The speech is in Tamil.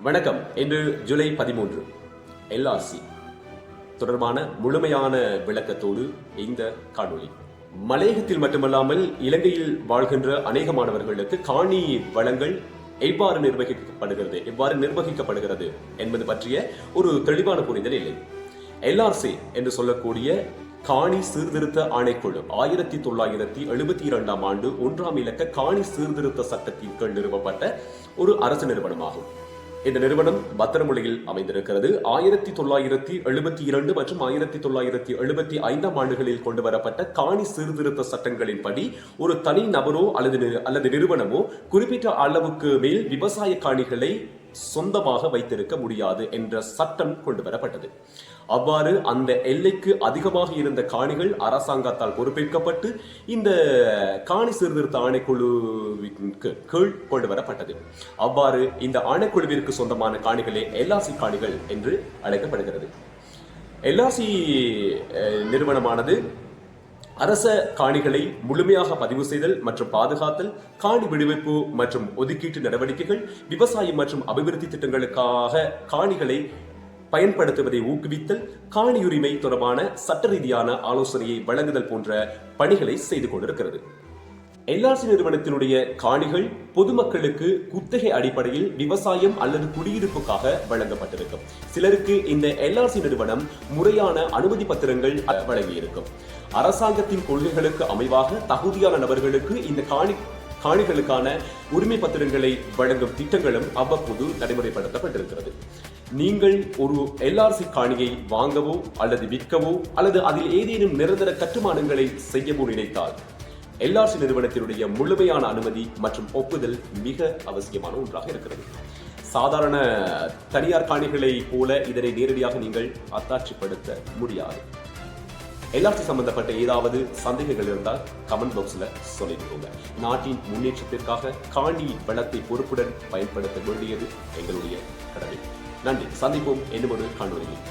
வணக்கம். இன்று ஜூலை 13 எல்ஆர்சி தொடர்பான முழுமையான விளக்கத்தோடு இந்த காணொளி. மலையகத்தில் மட்டுமல்லாமல் இலங்கையில் வாழ்கின்ற அநேக மாணவர்களுக்கு காணி வளங்கள் எவ்வாறு நிர்வகிக்கப்படுகிறது என்பது பற்றிய ஒரு தெளிவான புரிதல் இல்லை. எல்ஆர்சி என்று சொல்லக்கூடிய காணி சீர்திருத்த ஆணைக்குழு 1972 ஆண்டு 1ஆம் இலக்க காணி சீர்திருத்த சட்டத்தின் கீழ் நிறுவப்பட்ட ஒரு அரசு நிறுவனமாகும். இந்த நிறுவனம் பத்திரமுலையில் அமைந்திருக்கிறது. 1972 மற்றும் 1975 ஆண்டுகளில் கொண்டு வரப்பட்ட காணி சீர்திருத்த சட்டங்களின்படி ஒரு தனி நபரோ அல்லது நிறுவனமோ குறிப்பிட்ட அளவுக்கு மேல் விவசாய காணிகளை சொந்தமாக வைத்திருக்க முடியாது என்ற சட்டம் கொண்டு வரப்பட்டது. அவ்வாறு அந்த எல்லைக்கு அதிகமாக இருந்த காணிகள் அரசாங்கத்தால் பொறுப்பேற்கப்பட்டு இந்த காணி சீர்திருத்த ஆணைக்குழுவிற்கு கீழ் கொண்டு வரப்பட்டது. அவ்வாறு இந்த ஆணைக்குழுவிற்கு சொந்தமான காணிகளே எல்ஆர்சி காணிகள் என்று அழைக்கப்படுகிறது. எல்ஆர்சி நிறுவனமானது அரச காணிகளை முழுமையாக பதிவு செய்தல் மற்றும் பாதுகாத்தல், காணி விடுவிப்பு மற்றும் ஒதுக்கீட்டு நடவடிக்கைகள், விவசாயம் மற்றும் அபிவிருத்தி திட்டங்களுக்காக காணிகளை பயன்படுத்துவதை ஊக்குவித்தல், காணியுரிமை தொடர்பான சட்ட ரீதியான ஆலோசனையை வழங்குதல் போன்ற பணிகளை செய்து கொண்டிருக்கிறது. எல்ஆர்சி நிறுவனத்தினுடைய காணிகள் பொதுமக்களுக்கு குத்தகை அடிப்படையில் விவசாயம் அல்லது குடியிருப்புக்காக வழங்கப்பட்டிருக்கும். சிலருக்கு இந்த எல்ஆர்சி நிறுவனம் முறையான அனுமதி பத்திரங்கள் வழங்கியிருக்கும். அரசாங்கத்தின் கொள்கைகளுக்கு அமைவாக தகுதியான நபர்களுக்கு இந்த காணிகளுக்கான உரிமை பத்திரங்களை வழங்கும் திட்டங்களும் அவ்வப்போது நடைமுறைப்படுத்தப்பட்டிருக்கிறது. நீங்கள் ஒரு எல்ஆர்சி காணியை வாங்கவோ அல்லது விற்கவோ அல்லது அதில் ஏதேனும் நிரந்தர கட்டுமானங்களை செய்யவோ நினைத்தால் எல்ஆர்சி நிறுவனத்தினுடைய முழுமையான அனுமதி மற்றும் ஒப்புதல் மிக அவசியமான ஒன்றாக இருக்கிறது. சாதாரண தனியார் காணிகளை போல இதனை நேரடியாக நீங்கள் அத்தாட்சிப்படுத்த முடியாது. எல்ஆர்சி சம்பந்தப்பட்ட ஏதாவது சந்தேகங்கள் இருந்தால் கமெண்ட் பாக்ஸ்ல சொல்லிடுங்க. நாட்டின் முன்னேற்றத்திற்காக காணி வளத்தை பொறுப்புடன் பயன்படுத்த வேண்டியது எங்களுடைய கடமை. நன்றி. சந்திப்போம் இன்னும் ஒரு காணொளியில்.